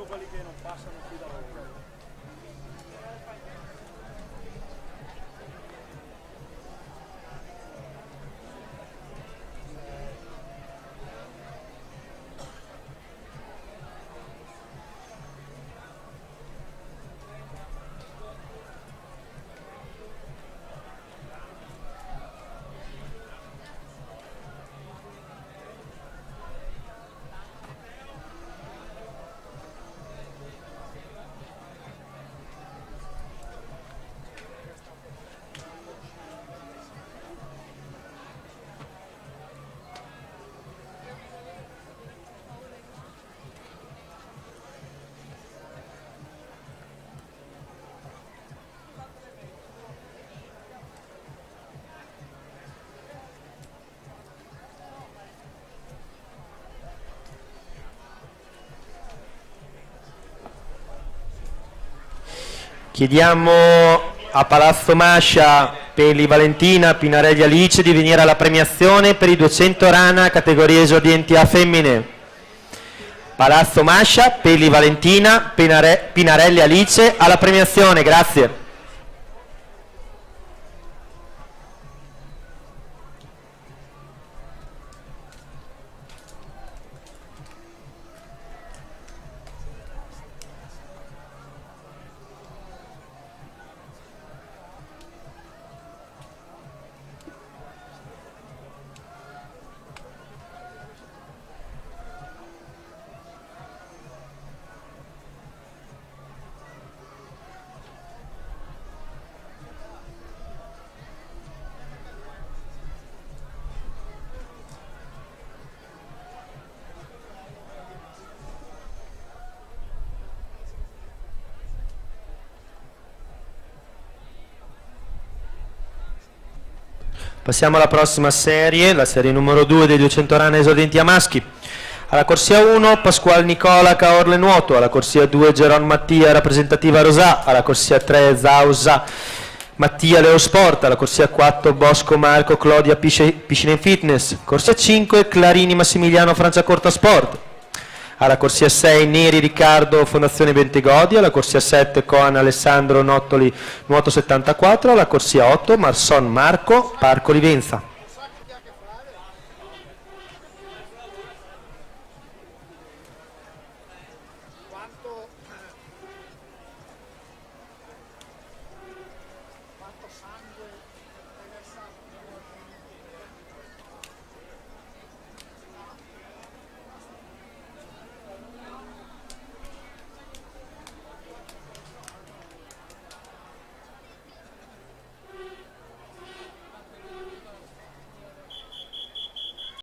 Quelli che non passano qui da ora. Chiediamo a Palazzo Mascia, Peli Valentina, Pinarelli Alice di venire alla premiazione per i 200 rana categoria esordienti a femmine. Palazzo Mascia, Peli Valentina, Pinarelli Alice alla premiazione, grazie. Passiamo alla prossima serie, la serie numero 2 dei 200 rana esordienti a maschi. Alla corsia 1 Pasquale Nicola Caorle Nuoto, alla corsia 2 Geron Mattia rappresentativa Rosà, alla corsia 3 Zausa Mattia Leo Sport, alla corsia 4 Bosco Marco Claudia Piscina in Fitness, corsia 5 Clarini Massimiliano Franciacorta Sport, alla corsia 6 Neri Riccardo Fondazione Bentegodi, alla corsia 7 Coan Alessandro Nottoli Nuoto 74, alla corsia 8 Marson Marco Parco Livenza.